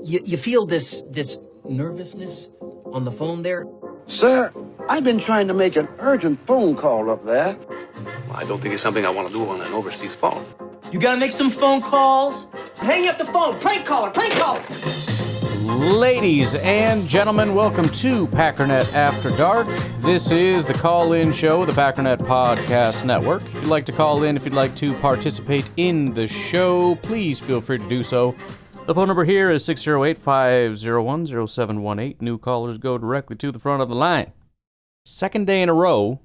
You feel this nervousness on the phone there? Sir, I've been trying to make an urgent phone call up there. Well, I don't think it's something I want to do on an overseas phone. You gotta make some phone calls. Hang up the phone. Prank caller. Prank caller. Ladies and gentlemen, welcome to Packernet After Dark. This is the call-in show of the Packernet Podcast Network. If you'd like to call in, if you'd like to participate in the show, please feel free to do so. The phone number here is 608-501-0718. New callers go directly to the front of the line. Second day in a row,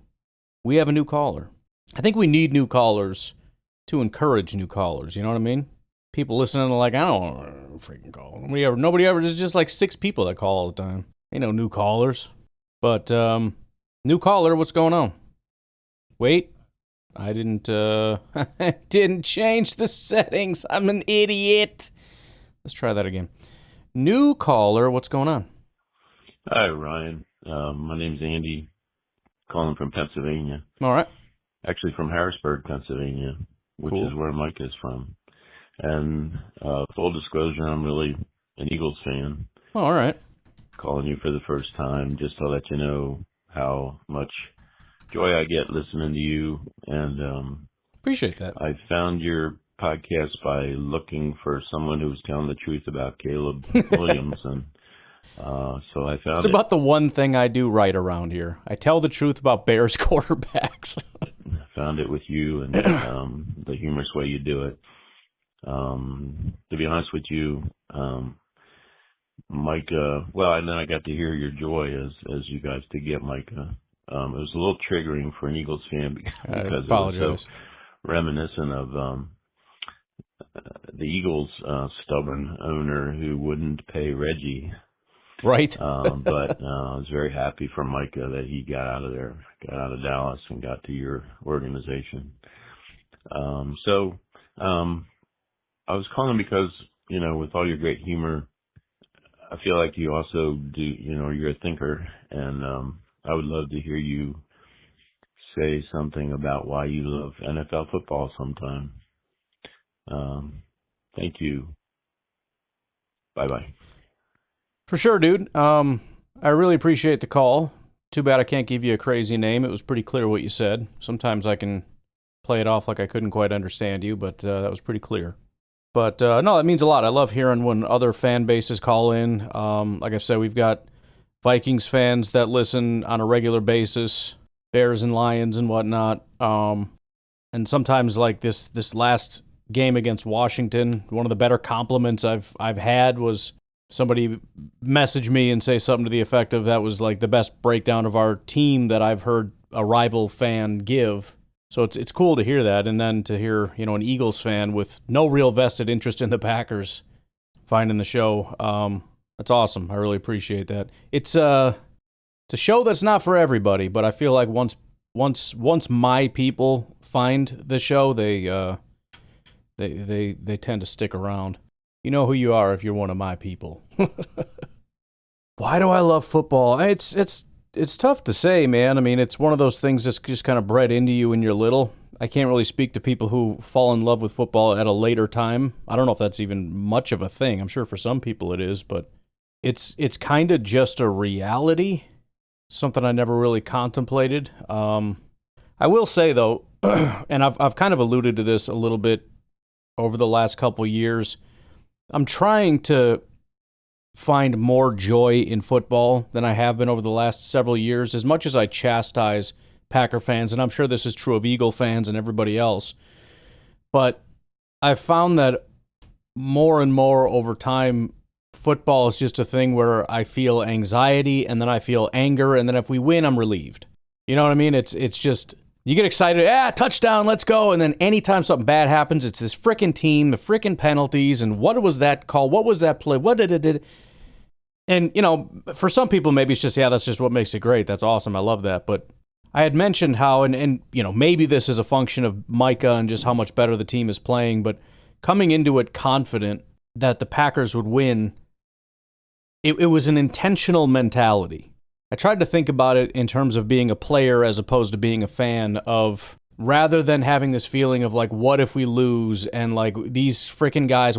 we have a new caller. I think we need new callers to encourage new callers, you know what I mean? People listening are like, I don't want to freaking call. Nobody ever, there's just like 6 people that call all the time. Ain't no new callers. But, new caller, what's going on? Wait, I didn't change the settings. I'm an idiot. Let's try that again. New caller, what's going on? Hi, Ryan. My name's Andy, calling from Pennsylvania. All right. Actually from Harrisburg, Pennsylvania, which Cool. is where Mike is from. And full disclosure, I'm really an Eagles fan. Oh, all right. Calling you for the first time just to let you know how much joy I get listening to you. And Appreciate that. I found your podcast by looking for someone who was telling the truth about Caleb Williams. And so I found It's about the one thing I do right around here. I tell the truth about Bears quarterbacks. I found it with you and the humorous way you do it. To be honest with you, Micah, well, and then I got to hear your joy as you guys did get Micah. It was a little triggering for an Eagles fan because it was so reminiscent of the Eagles' stubborn owner who wouldn't pay Reggie. Right. But I was very happy for Micah that he got out of there, got out of Dallas and got to your organization. I was calling because, with all your great humor, I feel like you also do, you're a thinker, and I would love to hear you say something about why you love NFL football sometime. Thank you. Bye-bye. For sure, dude. I really appreciate the call. Too bad I can't give you a crazy name. It was pretty clear what you said. Sometimes I can play it off like I couldn't quite understand you, but that was pretty clear. But no, that means a lot. I love hearing when other fan bases call in. Like I said, we've got Vikings fans that listen on a regular basis, Bears and Lions and whatnot. And sometimes like this last game against Washington, one of the better compliments I've had was somebody message me and say something to the effect of that was like the best breakdown of our team that I've heard a rival fan give. So it's cool to hear that, and then to hear, an Eagles fan with no real vested interest in the Packers finding the show. That's awesome. I really appreciate that. It's a show that's not for everybody, but I feel like once my people find the show, they tend to stick around. You know who you are if you're one of my people. Why do I love football? It's tough to say, man. I mean, it's one of those things that's just kind of bred into you when you're little. I can't really speak to people who fall in love with football at a later time. I don't know if that's even much of a thing. I'm sure for some people it is, but it's kind of just a reality, something I never really contemplated. I will say, though, and I've kind of alluded to this a little bit over the last couple years, I'm trying to find more joy in football than I have been over the last several years. As much as I chastise Packer fans, and I'm sure this is true of Eagle fans and everybody else, but I've found that more and more over time, football is just a thing where I feel anxiety, and then I feel anger, and then if we win, I'm relieved. You know what I mean? It's just, you get excited, touchdown, let's go, and then anytime something bad happens, it's this frickin' team, the frickin' penalties, and what was that call? What was that play? What did it? And, for some people, maybe it's just, that's just what makes it great. That's awesome. I love that. But I had mentioned how, and maybe this is a function of Micah and just how much better the team is playing, but coming into it confident that the Packers would win, it was an intentional mentality. I tried to think about it in terms of being a player as opposed to being a fan of, rather than having this feeling of like, what if we lose, and like these freaking guys,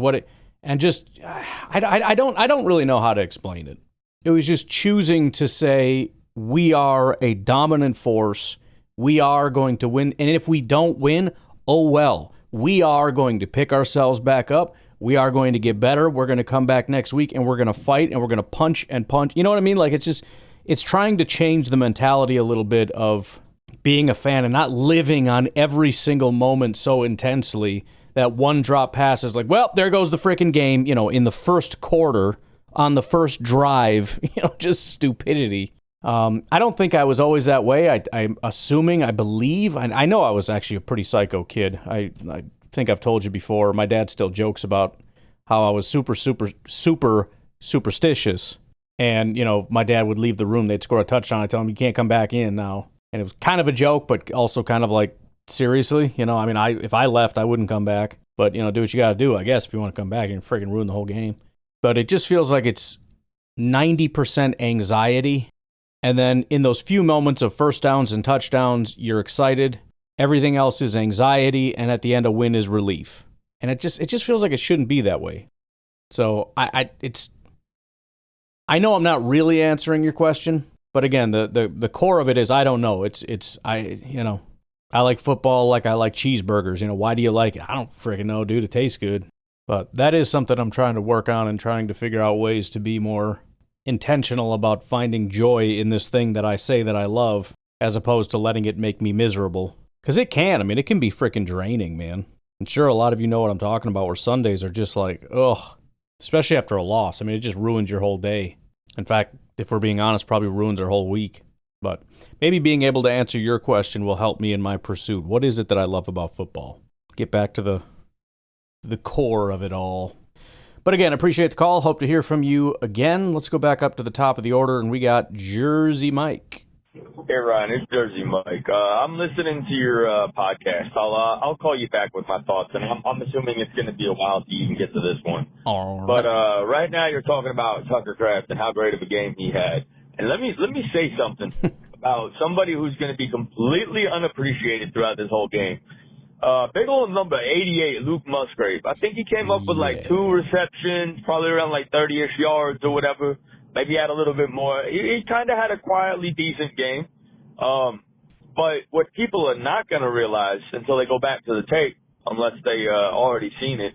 And just, I don't really know how to explain it. It was just choosing to say, we are a dominant force. We are going to win. And if we don't win, oh well. We are going to pick ourselves back up. We are going to get better. We're going to come back next week and we're going to fight and we're going to punch and punch. You know what I mean? Like, it's trying to change the mentality a little bit of being a fan and not living on every single moment so intensely that one drop pass is like, well, there goes the freaking game, in the first quarter on the first drive, just stupidity. I don't think I was always that way. I'm assuming, I believe, I know I was actually a pretty psycho kid. I think I've told you before, my dad still jokes about how I was super, super, super superstitious. And, my dad would leave the room, they'd score a touchdown, I'd tell him, you can't come back in now. And it was kind of a joke, but also kind of like, seriously? If I left, I wouldn't come back. But, do what you got to do, I guess, if you want to come back and freaking ruin the whole game. But it just feels like it's 90% anxiety. And then in those few moments of first downs and touchdowns, you're excited. Everything else is anxiety. And at the end, a win is relief. And it just feels like it shouldn't be that way. So I know I'm not really answering your question. But again, the core of it is I don't know. I like football like I like cheeseburgers. Why do you like it? I don't freaking know, dude. It tastes good. But that is something I'm trying to work on and trying to figure out ways to be more intentional about finding joy in this thing that I say that I love, as opposed to letting it make me miserable. Because it can. It can be freaking draining, man. I'm sure a lot of you know what I'm talking about, where Sundays are just like, ugh. Especially after a loss. It just ruins your whole day. In fact, if we're being honest, probably ruins our whole week. But maybe being able to answer your question will help me in my pursuit. What is it that I love about football? Get back to the core of it all. But again, appreciate the call. Hope to hear from you again. Let's go back up to the top of the order, and we got Jersey Mike. Hey, Ryan, it's Jersey Mike. I'm listening to your podcast. I'll call you back with my thoughts, and I'm assuming it's going to be a while to even get to this one. All right. But right now you're talking about Tucker Kraft and how great of a game he had. And let me say something about somebody who's going to be completely unappreciated throughout this whole game. Big old number 88, Luke Musgrave. I think he came up with like 2 receptions, probably around like 30-ish yards or whatever. Maybe had a little bit more. He kind of had a quietly decent game. But what people are not going to realize until they go back to the tape, unless they already seen it,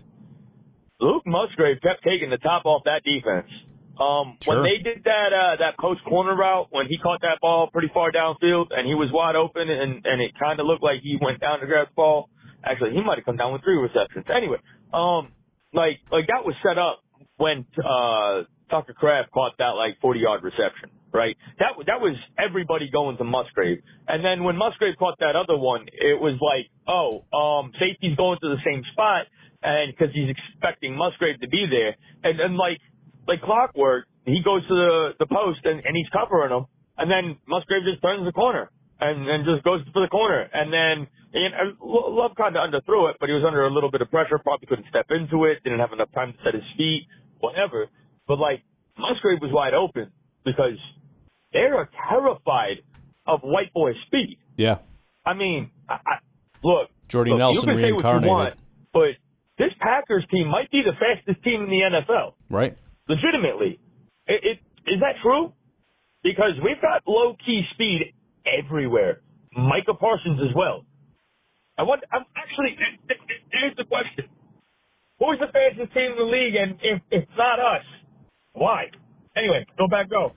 Luke Musgrave kept taking the top off that defense. When they did that post corner route, when he caught that ball pretty far downfield and he was wide open and it kind of looked like he went down to grab the ball. Actually, he might have come down with 3 receptions. Anyway, like that was set up when Tucker Kraft caught that like 40-yard reception, right? That was everybody going to Musgrave. And then when Musgrave caught that other one, it was like, safety's going to the same spot, and because he's expecting Musgrave to be there, and then like clockwork, he goes to the post and he's covering him, and then Musgrave just turns the corner and just goes for the corner. And then Love kind of underthrew it, but he was under a little bit of pressure, probably couldn't step into it, didn't have enough time to set his feet, whatever. But like Musgrave was wide open because they are terrified of white boy speed. Yeah. Look, Jordy Nelson you can reincarnated. Say what you want, but this Packers team might be the fastest team in the NFL. Right. Legitimately. Is that true? Because we've got low-key speed everywhere. Micah Parsons as well. Here's the question. Who's the fastest team in the league, and if it's not us, why? Anyway, go.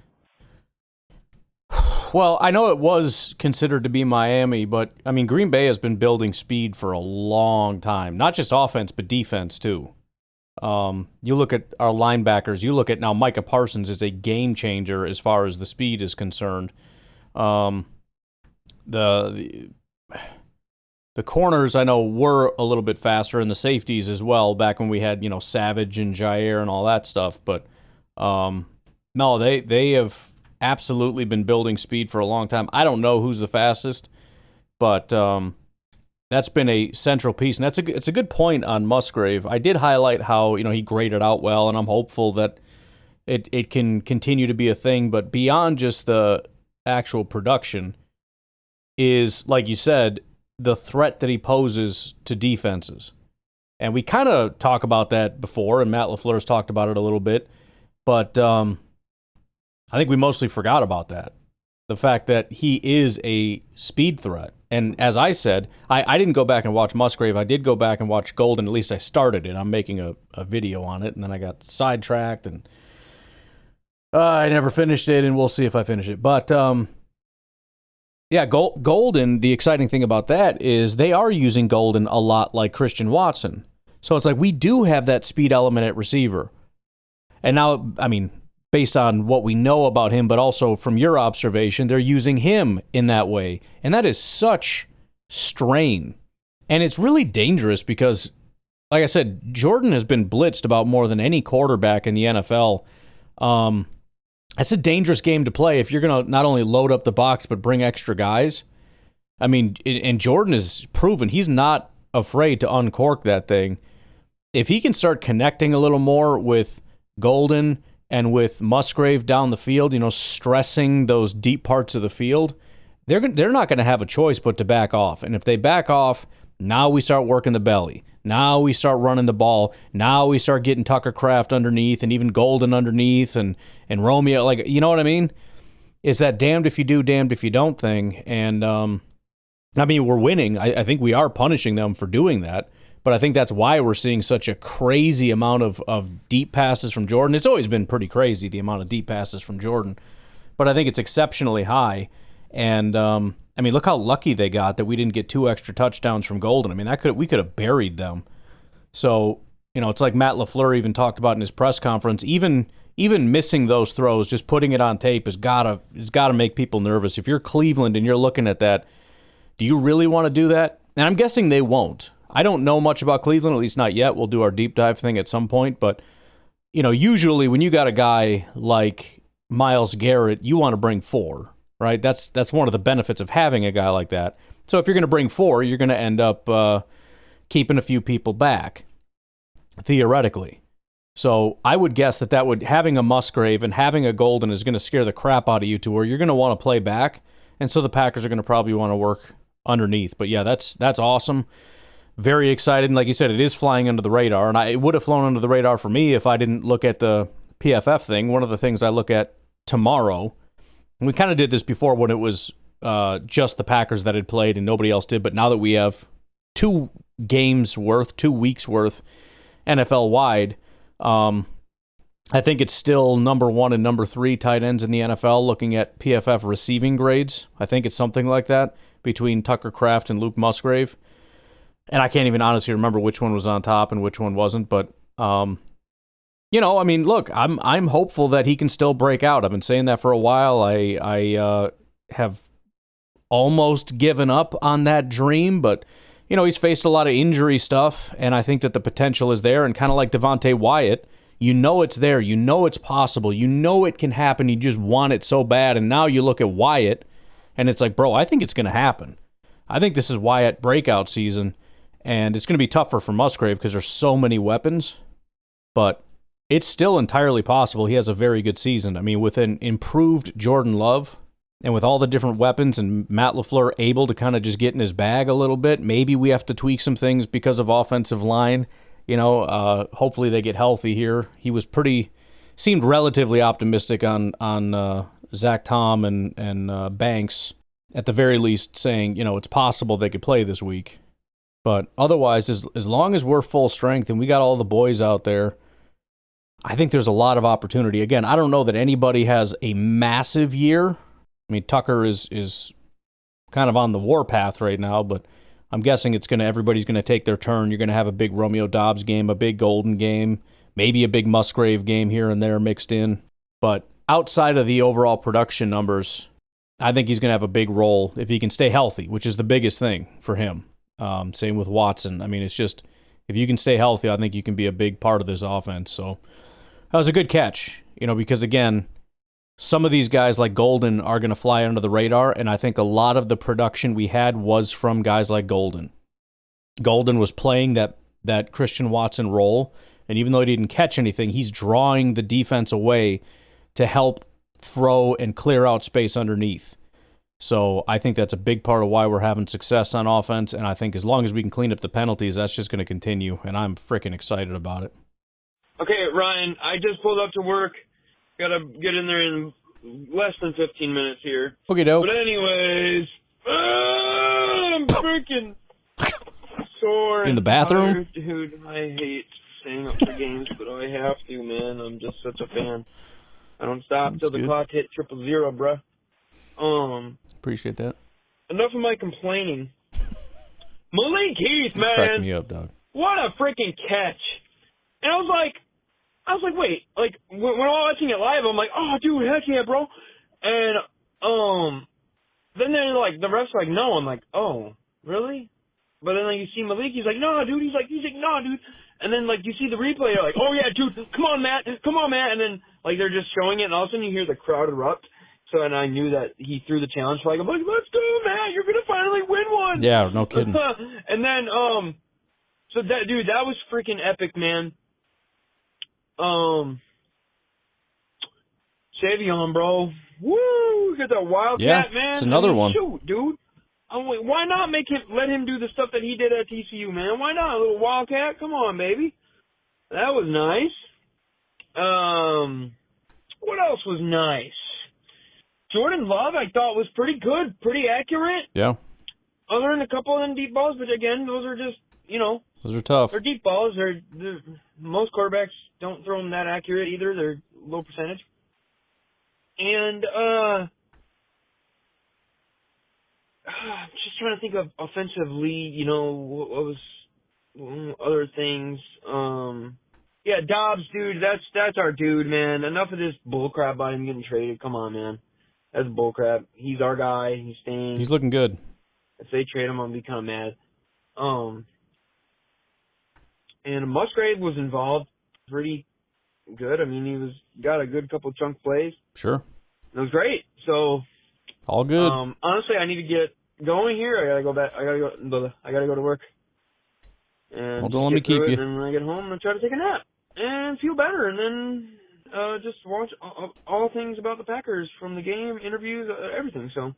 Well, I know it was considered to be Miami, but, Green Bay has been building speed for a long time. Not just offense, but defense, too. You look at our linebackers. You look at now Micah Parsons is a game changer as far as the speed is concerned. The corners I know were a little bit faster, and the safeties as well. Back when we had Savage and Jair and all that stuff, but no, they have absolutely been building speed for a long time. I don't know who's the fastest, but that's been a central piece, and it's a good point on Musgrave. I did highlight how he graded out well, and I'm hopeful that it can continue to be a thing. But beyond just the actual production, is like you said, the threat that he poses to defenses. And we kind of talk about that before, and Matt LaFleur's talked about it a little bit. But I think we mostly forgot about that. The fact that he is a speed threat. And as I said, I didn't go back and watch Musgrave. I did go back and watch Golden. At least I started it. I'm making a video on it, and then I got sidetracked, and I never finished it, and we'll see if I finish it. But, yeah, Golden, the exciting thing about that is they are using Golden a lot like Christian Watson. So it's like we do have that speed element at receiver. And now, I mean, based on what we know about him, but also from your observation, they're using him in that way. And that is such strain. And it's really dangerous because, like I said, Jordan has been blitzed about more than any quarterback in the NFL. It's a dangerous game to play if you're going to not only load up the box, but bring extra guys. I mean, and Jordan has proven he's not afraid to uncork that thing. If he can start connecting a little more with Golden and with Musgrave down the field, stressing those deep parts of the field, they're not going to have a choice but to back off. And if they back off, now we start working the belly. Now we start running the ball. Now we start getting Tucker Kraft underneath and even Golden underneath and Romeo. Like, you know what I mean? It's that damned if you do, damned if you don't thing. And, I mean, we're winning. I think we are punishing them for doing that. But I think that's why we're seeing such a crazy amount of deep passes from Jordan. It's always been pretty crazy, the amount of deep passes from Jordan. But I think it's exceptionally high. And, I mean, look how lucky they got that we didn't get 2 extra touchdowns from Golden. I mean, we could have buried them. So, it's like Matt LaFleur even talked about in his press conference. Even missing those throws, just putting it on tape has gotta make people nervous. If you're Cleveland and you're looking at that, do you really want to do that? And I'm guessing they won't. I don't know much about Cleveland, at least not yet. We'll do our deep dive thing at some point. But, usually when you got a guy like Myles Garrett, you want to bring 4, right? That's one of the benefits of having a guy like that. So if you're going to bring 4, you're going to end up keeping a few people back, theoretically. So I would guess that having a Musgrave and having a Golden is going to scare the crap out of you to where you're going to want to play back. And so the Packers are going to probably want to work underneath. But yeah, that's awesome. Very excited. And like you said, it is flying under the radar. And it would have flown under the radar for me if I didn't look at the PFF thing. One of the things I look at tomorrow, and we kind of did this before when it was just the Packers that had played and nobody else did. But now that we have 2 weeks worth NFL wide, I think it's still number 1 and number 3 tight ends in the NFL looking at PFF receiving grades. I think it's something like that between Tucker Kraft and Luke Musgrave. And I can't even honestly remember which one was on top and which one wasn't. But, I mean, look, I'm hopeful that he can still break out. I've been saying that for a while. I have almost given up on that dream, but, he's faced a lot of injury stuff, and I think that the potential is there. And kind of like Devontae Wyatt, it's there. It's possible. It can happen. You just want it so bad. And now you look at Wyatt, and it's like, bro, I think it's going to happen. I think this is Wyatt breakout season. And it's going to be tougher for Musgrave because there's so many weapons, but it's still entirely possible he has a very good season. I mean, with an improved Jordan Love and with all the different weapons and Matt LaFleur able to kind of just get in his bag a little bit, maybe we have to tweak some things because of offensive line. Hopefully they get healthy here. He seemed relatively optimistic on Zach Tom and Banks, at the very least saying, it's possible they could play this week. But otherwise, as long as we're full strength and we got all the boys out there, I think there's a lot of opportunity. Again, I don't know that anybody has a massive year. I mean, Tucker is kind of on the warpath right now, but I'm guessing everybody's going to take their turn. You're going to have a big Romeo Doubs game, a big Golden game, maybe a big Musgrave game here and there mixed in. But outside of the overall production numbers, I think he's going to have a big role if he can stay healthy, which is the biggest thing for him. Same with Watson. I mean, it's just, if you can stay healthy, I think you can be a big part of this offense. So that was a good catch, because again, some of these guys like Golden are going to fly under the radar, and I think a lot of the production we had was from guys like Golden. Golden was playing that Christian Watson role, and even though he didn't catch anything, he's drawing the defense away to help throw and clear out space underneath. So I think that's a big part of why we're having success on offense, and I think as long as we can clean up the penalties, that's just going to continue, and I'm freaking excited about it. Okay, Ryan, I just pulled up to work. Got to get in there in less than 15 minutes here. Okay, doke. But anyways, I'm freaking sore. In the bathroom? Dude, I hate staying up for games, but I have to, man. I'm just such a fan. I don't stop till the clock hit 000, bruh. Appreciate that. Enough of my complaining. Malik Heath, man. Crack me up, dog. What a freaking catch. And I was like, wait, like, when I'm watching it live, I'm like, oh, dude, heck yeah, bro. And, then they're like, the ref's like, no. I'm like, oh, really? But then, like, you see Malik, he's like, no, dude. He's like, no, dude. And then, like, you see the replay, you're like, oh, yeah, dude, come on, Matt. And then, like, they're just showing it, and all of a sudden you hear the crowd erupt. So, and I knew that he threw the challenge flag. I'm like, let's go, Matt. You're going to finally win one. Yeah, no kidding. And then, so that, dude, that was freaking epic, man. Savion, bro. Woo! Get that Wildcat, man. It's another one. Shoot, dude. Why not let him do the stuff that he did at TCU, man? Why not? A little Wildcat? Come on, baby. That was nice. What else was nice? Jordan Love, I thought, was pretty good, pretty accurate. Yeah. Other than a couple of them deep balls, but again, those are just, those are tough. they're deep balls. Most quarterbacks don't throw them that accurate either. They're low percentage. And I'm just trying to think of offensively, what was other things. Yeah, Dobbs, dude, that's our dude, man. Enough of this bullcrap about him getting traded. Come on, man. That's bullcrap. He's our guy. He's staying. He's looking good. If they trade him, I'm gonna be kind of mad. And Musgrave was involved pretty good. I mean, he got a good couple chunk plays. Sure. It was great. So all good. Honestly, I need to get going here. I gotta go back. I gotta go to work. And Well, don't let me keep you. And when I get home, I'm gonna try to take a nap and feel better, and then just watch all things about the Packers from the game, interviews, everything. So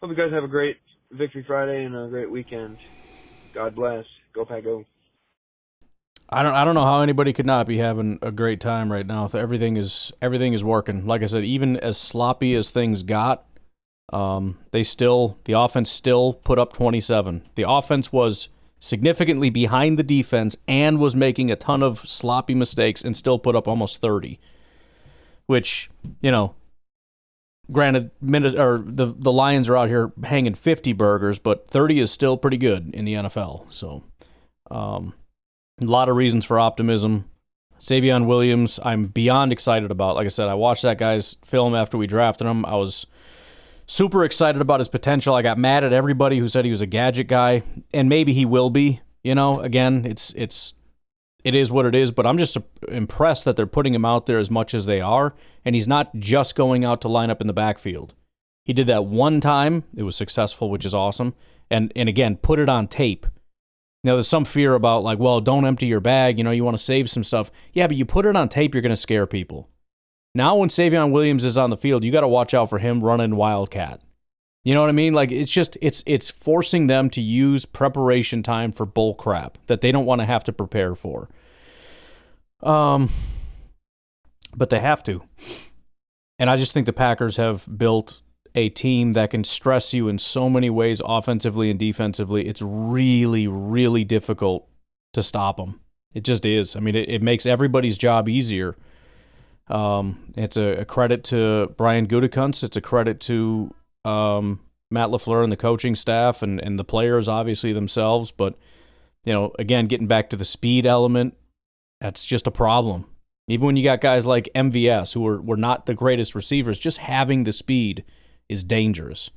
hope you guys have a great Victory Friday and a great weekend. God bless. Go Pack Go. I don't know how anybody could not be having a great time right now. Everything is working. Like I said, even as sloppy as things got, the offense still put up 27. The offense was significantly behind the defense and was making a ton of sloppy mistakes and still put up almost 30. Which, granted, the Lions are out here hanging 50 burgers, but 30 is still pretty good in the NFL. So, a lot of reasons for optimism. Savion Williams, I'm beyond excited about. Like I said, I watched that guy's film after we drafted him. I was super excited about his potential. I got mad at everybody who said he was a gadget guy, and maybe he will be. Again, it is what it is, but I'm just impressed that they're putting him out there as much as they are, and he's not just going out to line up in the backfield. He did that one time. It was successful, which is awesome. And again, put it on tape. There's some fear about, like, well, don't empty your bag. You want to save some stuff. Yeah, but you put it on tape, you're going to scare people. Now when Savion Williams is on the field, you got to watch out for him running Wildcat. You know what I mean? Like, it's forcing them to use preparation time for bull crap that they don't want to have to prepare for. But they have to. And I just think the Packers have built a team that can stress you in so many ways, offensively and defensively. It's really, really difficult to stop them. It just is. I mean, it makes everybody's job easier. It's a credit to Brian Gutekunst. It's a credit to Matt LaFleur and the coaching staff and the players, obviously, themselves. But, again, getting back to the speed element, that's just a problem. Even when you got guys like MVS, who were not the greatest receivers, just having the speed is dangerous.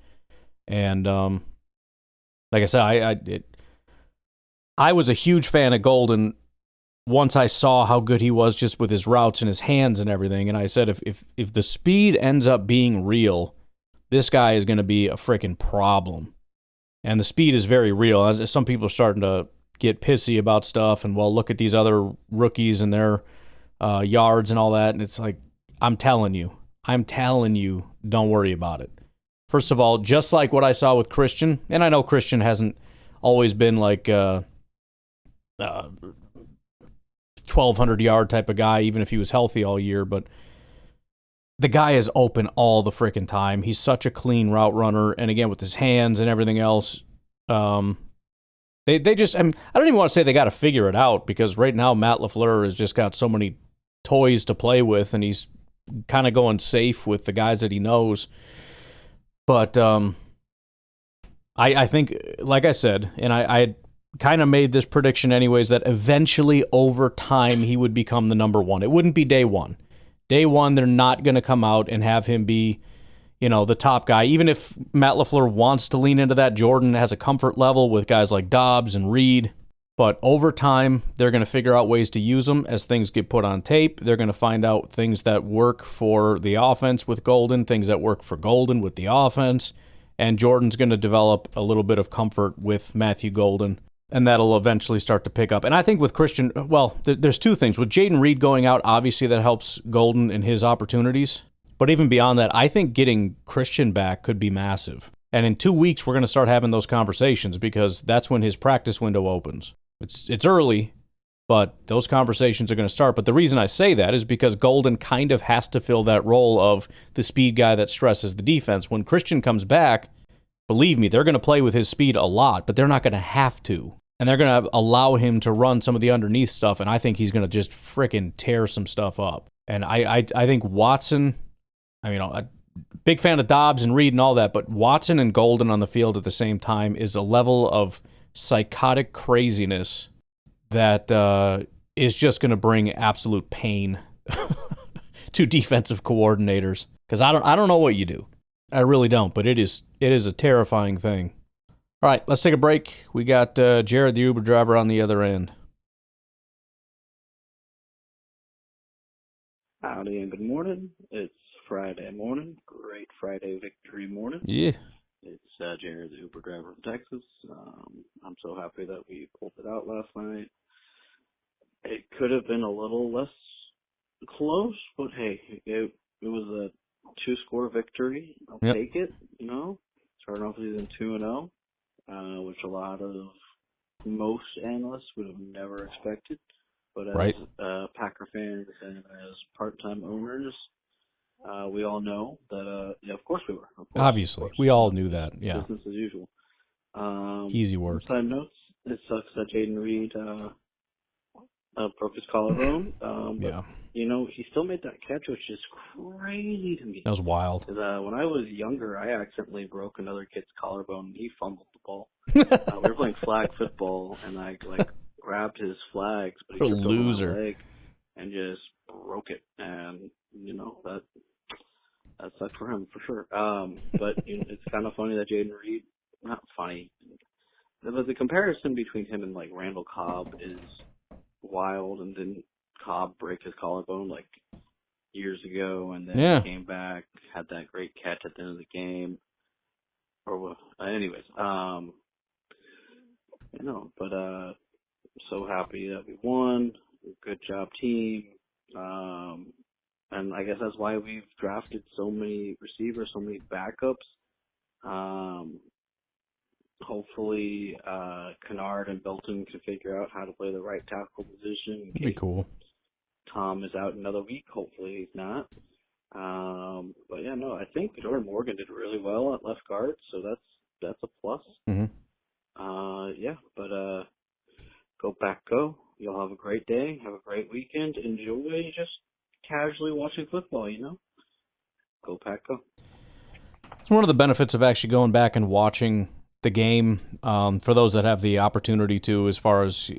And like I said, I was a huge fan of Golden once I saw how good he was just with his routes and his hands and everything. And I said, if the speed ends up being real, this guy is going to be a freaking problem. And the speed is very real. As some people are starting to get pissy about stuff and, well, look at these other rookies and their yards and all that. And it's like, I'm telling you, don't worry about it. First of all, just like what I saw with Christian, and I know Christian hasn't always been like 1,200-yard type of guy, even if he was healthy all year, but the guy is open all the freaking time. He's such a clean route runner, and again, with his hands and everything else, they just, I don't even want to say they got to figure it out, because right now Matt LaFleur has just got so many toys to play with, and he's kind of going safe with the guys that he knows. But I think, like I said, and I kind of made this prediction anyways, that eventually over time he would become the number one. It wouldn't be day one. Day one, they're not going to come out and have him be, the top guy. Even if Matt LaFleur wants to lean into that, Jordan has a comfort level with guys like Dobbs and Reed. But over time, they're going to figure out ways to use them as things get put on tape. They're going to find out things that work for the offense with Golden, things that work for Golden with the offense. And Jordan's going to develop a little bit of comfort with Matthew Golden, and that'll eventually start to pick up. And I think with Christian, well, there's two things. With Jaden Reed going out, obviously that helps Golden in his opportunities. But even beyond that, I think getting Christian back could be massive. And in 2 weeks, we're going to start having those conversations, because that's when his practice window opens. It's early, but those conversations are going to start. But the reason I say that is because Golden kind of has to fill that role of the speed guy that stresses the defense. When Christian comes back, believe me, they're going to play with his speed a lot, but they're not going to have to. And they're going to allow him to run some of the underneath stuff, and I think he's going to just frickin' tear some stuff up. And I think Watson, a big fan of Dobbs and Reed and all that, but Watson and Golden on the field at the same time is a level of psychotic craziness that is just going to bring absolute pain to defensive coordinators. Because I don't know what you do. I really don't, but it is a terrifying thing. All right, let's take a break. We got Jared, the Uber driver, on the other end. Howdy and good morning. It's Friday morning. Great Friday victory morning. Yeah. It's Jared, the Uber driver from Texas. I'm so happy that we pulled it out last night. It could have been a little less close, but hey, it was a 2-score victory. I'll take it, Starting off the season 2-0, which most analysts would have never expected. But as Packer fans and as part-time owners, we all know that, of course we were. Obviously. We all knew that, yeah. Business as usual. Easy work. Side notes, it sucks that Jaden Reed broke his collarbone. But, he still made that catch, which is crazy to me. That was wild. When I was younger, I accidentally broke another kid's collarbone, and he fumbled the ball. We were playing flag football, and I, grabbed his flags, but he what a tripped loser. over my leg and just broke it. And, that sucked for him, for sure. But it's kind of funny that Jaden Reed, not funny, but the comparison between him and, Randall Cobb is wild. And didn't Cobb break his collarbone, years ago, and then he came back, had that great catch at the end of the game? Anyways, but so happy that we won. Good job, team. And I guess that's why we've drafted so many receivers, so many backups. Hopefully, Kennard and Belton can figure out how to play the right tackle position. That'd be cool. Tom is out another week. Hopefully he's not. But I think Jordan Morgan did really well at left guard, so that's a plus. Mm-hmm. But go Pack Go. You'll have a great day. Have a great weekend. Enjoy just casually watching football, Go Pack Go. It's one of the benefits of actually going back and watching the game, for those that have the opportunity to, as far as,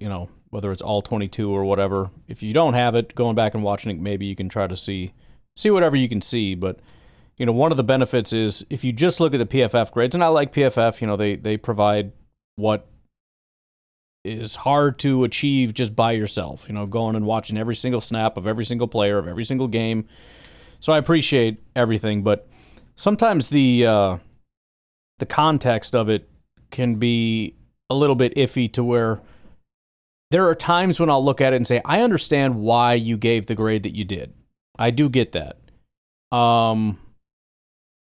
whether it's all 22 or whatever. If you don't have it, going back and watching it, maybe you can try to see whatever you can see. But, one of the benefits is if you just look at the PFF grades, and I like PFF, they provide what is hard to achieve just by yourself, going and watching every single snap of every single player of every single game. So I appreciate everything, but sometimes the context of it can be a little bit iffy, to where there are times when I'll look at it and say, I understand why you gave the grade that you did. I do get that.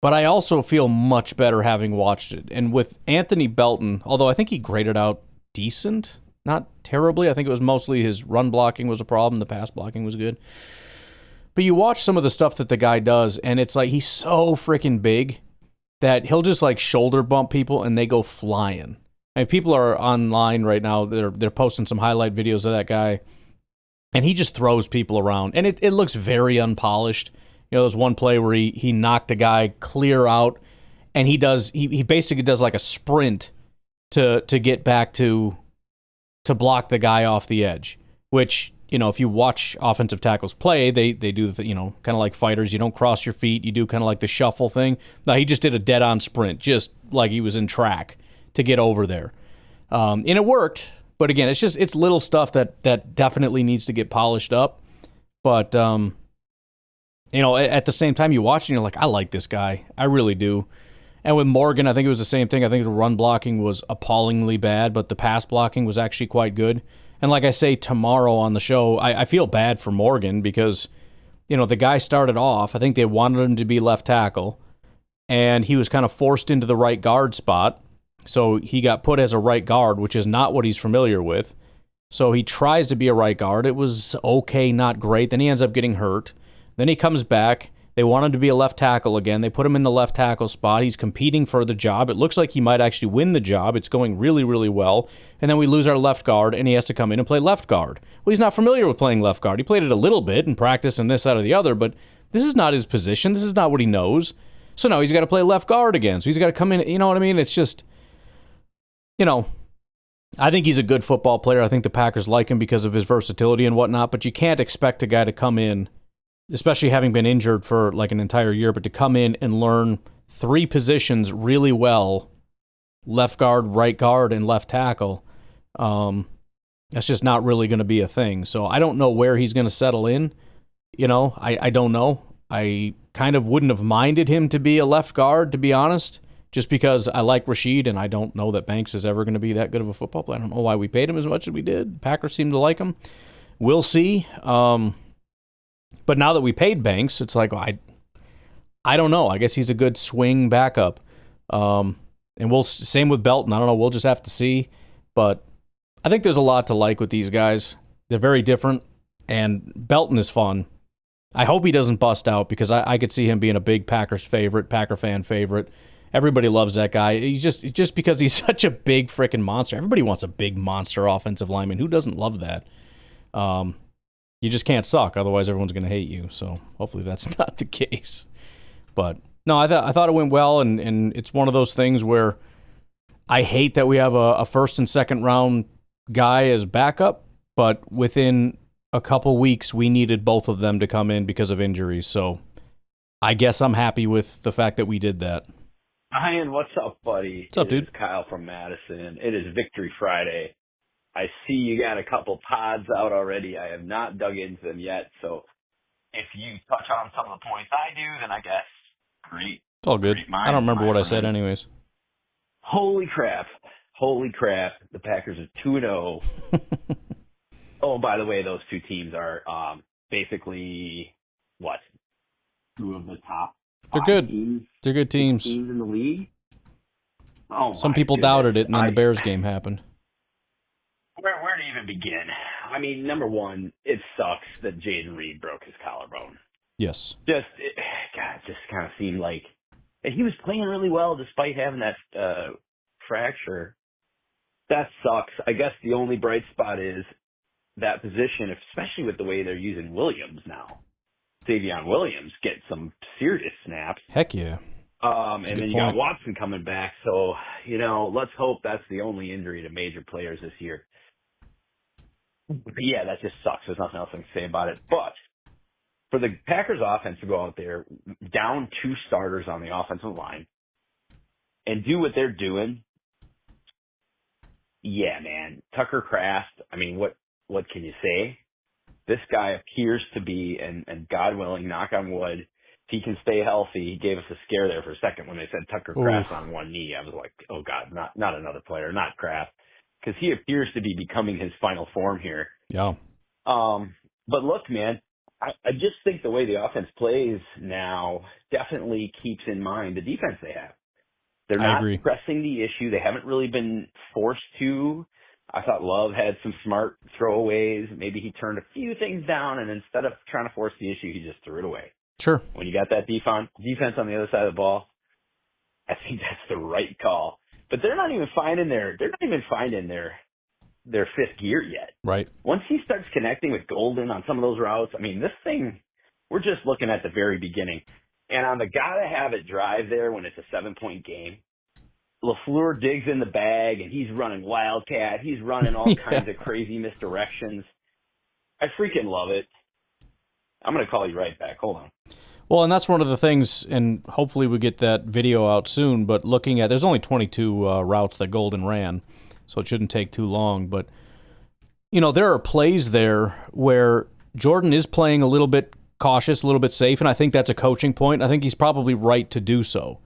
But I also feel much better having watched it. And with Anthony Belton, although I think he graded out decent, not terribly. I think it was mostly his run blocking was a problem. The pass blocking was good. But you watch some of the stuff that the guy does, and it's like he's so freaking big that he'll just like shoulder bump people and they go flying. And people are online right now. They're posting some highlight videos of that guy, and he just throws people around. And it looks very unpolished. You know, there's one play where he knocked a guy clear out, and he basically does like a sprint to get back to block the guy off the edge, which, you know, if you watch offensive tackles play, they do, you know, kind of like fighters. You don't cross your feet. You do kind of like the shuffle thing. No, he just did a dead-on sprint, just like he was in track to get over there. And it worked, but again, it's little stuff that definitely needs to get polished up. But, you know, at the same time, you watch and you're like, I like this guy. I really do. And with Morgan, I think it was the same thing. I think the run blocking was appallingly bad, but the pass blocking was actually quite good. And like I say tomorrow on the show, I feel bad for Morgan because, you know, the guy started off, I think they wanted him to be left tackle, and he was kind of forced into the right guard spot. So he got put as a right guard, which is not what he's familiar with. So he tries to be a right guard. It was okay, not great. Then he ends up getting hurt. Then he comes back. They want him to be a left tackle again. They put him in the left tackle spot. He's competing for the job. It looks like he might actually win the job. It's going really, really well. And then we lose our left guard, and he has to come in and play left guard. Well, he's not familiar with playing left guard. He played it a little bit in practice and this, that, or the other, but this is not his position. This is not what he knows. So now he's got to play left guard again. So he's got to come in. You know what I mean? It's just, you know, I think he's a good football player. I think the Packers like him because of his versatility and whatnot, but you can't expect a guy to come in, especially having been injured for like an entire year, but to come in and learn 3 positions really well, left guard, right guard, and left tackle. That's just not really going to be a thing. So I don't know where he's going to settle in. You know, I don't know. I kind of wouldn't have minded him to be a left guard, to be honest, just because I like Rashid, and I don't know that Banks is ever going to be that good of a football player. I don't know why we paid him as much as we did. Packers seem to like him. We'll see. But now that we paid Banks, it's like, I don't know. I guess he's a good swing backup. And same with Belton. I don't know. We'll just have to see. But I think there's a lot to like with these guys. They're very different, and Belton is fun. I hope he doesn't bust out because I could see him being a big Packers favorite, Packer fan favorite. Everybody loves that guy. He's just because he's such a big freaking monster. Everybody wants a big monster offensive lineman. Who doesn't love that? You just can't suck, otherwise everyone's going to hate you. So hopefully that's not the case. But no, I thought it went well, and it's one of those things where I hate that we have a first and second round guy as backup, but within a couple weeks we needed both of them to come in because of injuries. So I guess I'm happy with the fact that we did that. Ryan, what's up, buddy? What's up, dude? It's Kyle from Madison. It is Victory Friday. I see you got a couple pods out already. I have not dug into them yet, so if you touch on some of the points I do, then I guess great. It's all good. I don't remember what I said anyways. Holy crap. The Packers are 2-0. Oh, by the way, those 2 teams are basically, what, 2 of the top They're good. Teams, They're good teams. Teams in the league. Oh, some people doubted it, and then the Bears game happened. Where to even begin? I mean, number one, it sucks that Jaden Reed broke his collarbone. Yes. It just kind of seemed like he was playing really well despite having that fracture. That sucks. I guess the only bright spot is that position, especially with the way they're using Williams now. Davion Williams get some serious snaps. Heck yeah. And then you got Watson coming back. So, you know, let's hope that's the only injury to major players this year. But yeah, that just sucks. There's nothing else I can say about it. But for the Packers offense to go out there, down 2 starters on the offensive line, and do what they're doing, yeah, man. Tucker Kraft, I mean, what can you say? This guy appears to be, and God willing, knock on wood, if he can stay healthy. He gave us a scare there for a second when they said Tucker Kraft on one knee. I was like, oh, God, not another player, not Kraft. Because he appears to be becoming his final form here. Yeah. But look, man, I just think the way the offense plays now definitely keeps in mind the defense they have. They're I not agree. pressing the issue. They haven't really been forced to. I thought Love had some smart throwaways. Maybe he turned a few things down, and instead of trying to force the issue, he just threw it away. Sure. When you got that defense on the other side of the ball, I think that's the right call. But they're not even finding their fifth gear yet. Right. Once he starts connecting with Golden on some of those routes, I mean, this thing, we're just looking at the very beginning. And on the gotta have it drive there when it's a 7-point game, LaFleur digs in the bag and he's running Wildcat. He's running all kinds of crazy misdirections. I freaking love it. I'm going to call you right back. Hold on. Well, and that's one of the things, and hopefully we get that video out soon, but looking at, there's only 22 routes that Golden ran, so it shouldn't take too long. But, you know, there are plays there where Jordan is playing a little bit cautious, a little bit safe, and I think that's a coaching point. I think he's probably right to do so.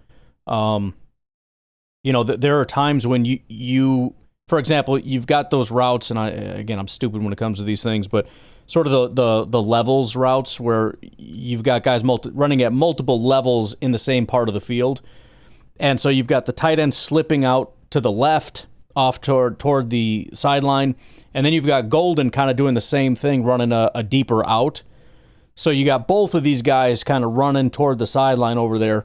You know, there are times when you, for example, you've got those routes, and I'm stupid when it comes to these things, but sort of the levels routes where you've got guys running at multiple levels in the same part of the field. And so you've got the tight end slipping out to the left off toward the sideline, and then you've got Golden kind of doing the same thing, running a deeper out. So you got both of these guys kind of running toward the sideline over there.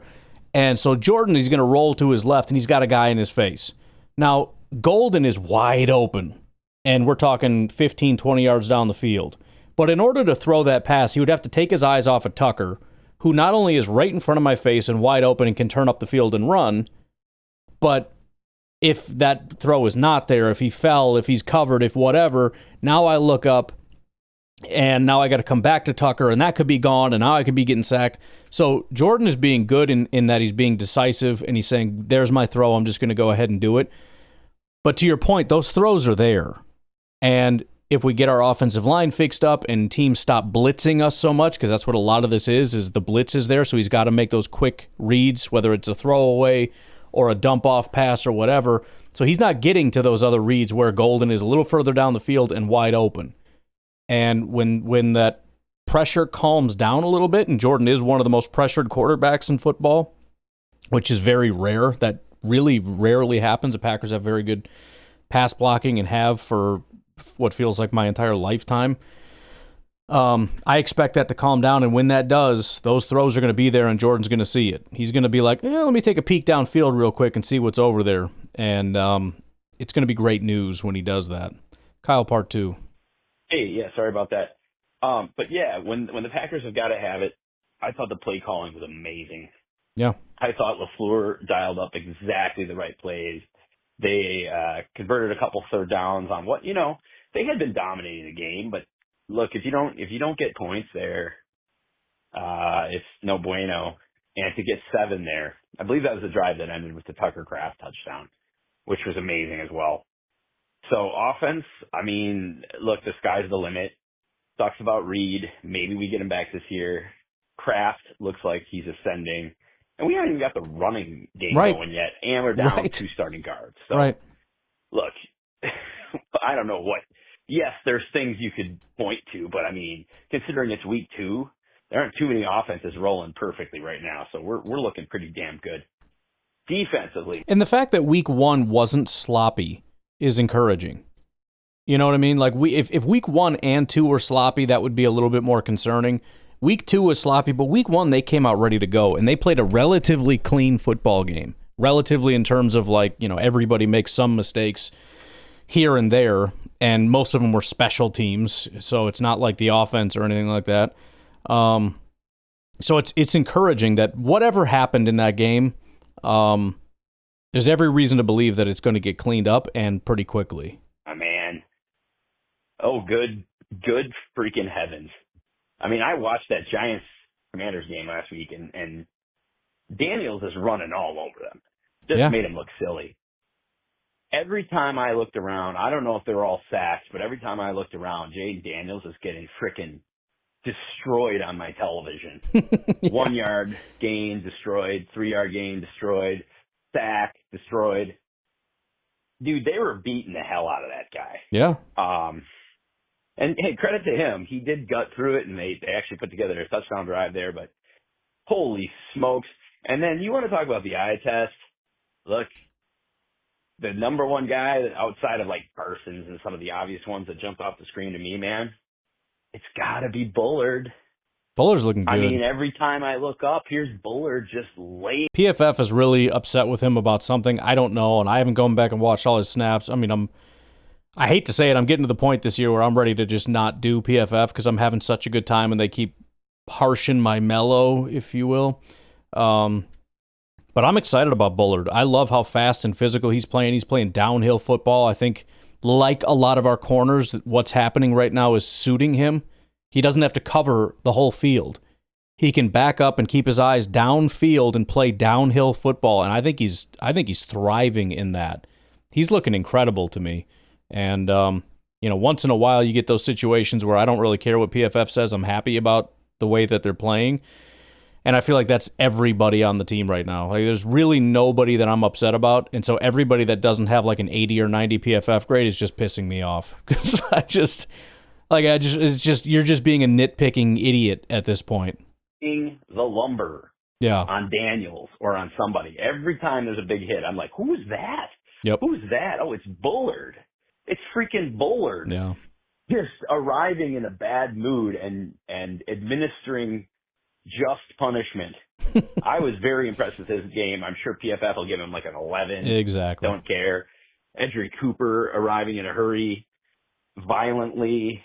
And so Jordan, he's going to roll to his left, and he's got a guy in his face. Now, Golden is wide open, and we're talking 15, 20 yards down the field. But in order to throw that pass, he would have to take his eyes off of Tucker, who not only is right in front of my face and wide open and can turn up the field and run, but if that throw is not there, if he fell, if he's covered, if whatever, now I look up, and now I got to come back to Tucker, and that could be gone, and now I could be getting sacked. So Jordan is being good in that he's being decisive, and he's saying, there's my throw, I'm just going to go ahead and do it. But to your point, those throws are there. And if we get our offensive line fixed up and teams stop blitzing us so much, because that's what a lot of this is the blitz is there, so he's got to make those quick reads, whether it's a throwaway or a dump-off pass or whatever. So he's not getting to those other reads where Golden is a little further down the field and wide open. And when that pressure calms down a little bit, and Jordan is one of the most pressured quarterbacks in football, which is very rare. That really rarely happens. The Packers have very good pass blocking and have for what feels like my entire lifetime. I expect that to calm down, and when that does, those throws are going to be there, and Jordan's going to see it. He's going to be like, let me take a peek downfield real quick and see what's over there. And it's going to be great news when he does that. Kyle, part two. Hey, yeah, sorry about that. But yeah, when the Packers have got to have it, I thought the play calling was amazing. Yeah. I thought LaFleur dialed up exactly the right plays. They converted a couple third downs on what, they had been dominating the game, but look, if you don't get points there, it's no bueno. And to get 7 there, I believe that was the drive that ended with the Tucker Kraft touchdown, which was amazing as well. So offense, I mean, look, the sky's the limit. Talks about Reed. Maybe we get him back this year. Kraft looks like he's ascending. And we haven't even got the running game going yet. And we're down 2 starting guards. So, look, I don't know what. Yes, there's things you could point to. But, I mean, considering it's week 2, there aren't too many offenses rolling perfectly right now. So we're looking pretty damn good defensively. And the fact that week 1 wasn't sloppy is encouraging. You know what I mean? Like if week 1 and 2 were sloppy, that would be a little bit more concerning. Week 2 was sloppy, but week 1 they came out ready to go, and they played a relatively clean football game. Relatively in terms of everybody makes some mistakes here and there, and most of them were special teams, so it's not like the offense or anything like that. So it's encouraging that whatever happened in that game, there's every reason to believe that it's going to get cleaned up and pretty quickly. Oh, man. Oh, good freaking heavens. I mean, I watched that Giants-Commanders game last week, and Daniels is running all over them. Just made him look silly. Every time I looked around, I don't know if they were all sacks, but every time I looked around, Jaden Daniels is getting freaking destroyed on my television. 1 yard gain, destroyed. 3 yard gain, destroyed. Sack, destroyed. Dude, they were beating the hell out of that guy. Yeah. And hey, credit to him. He did gut through it, and they actually put together a touchdown drive there. But holy smokes! And then you want to talk about the eye test? Look, the number one guy outside of like Parsons and some of the obvious ones that jump off the screen to me, man, it's got to be Bullard. Bullard's looking good. I mean, every time I look up, here's Bullard just late. PFF is really upset with him about something. I don't know, and I haven't gone back and watched all his snaps. I mean, I hate to say it, I'm getting to the point this year where I'm ready to just not do PFF because I'm having such a good time and they keep harshing my mellow, if you will. But I'm excited about Bullard. I love how fast and physical he's playing. He's playing downhill football. I think, like a lot of our corners, what's happening right now is suiting him. He doesn't have to cover the whole field. He can back up and keep his eyes downfield and play downhill football, and I think he's thriving in that. He's looking incredible to me. And once in a while you get those situations where I don't really care what PFF says. I'm happy about the way that they're playing. And I feel like that's everybody on the team right now. Like, there's really nobody that I'm upset about. And so everybody that doesn't have like an 80 or 90 PFF grade is just pissing me off. Because you're just being a nitpicking idiot at this point. The lumber on Daniels or on somebody. Every time there's a big hit, I'm like, who is that? Yep. Who's that? Oh, it's Bullard. It's freaking Bullard. Yeah. Just arriving in a bad mood and administering just punishment. I was very impressed with his game. I'm sure PFF will give him like an 11. Exactly. Don't care. Edry Cooper arriving in a hurry, violently.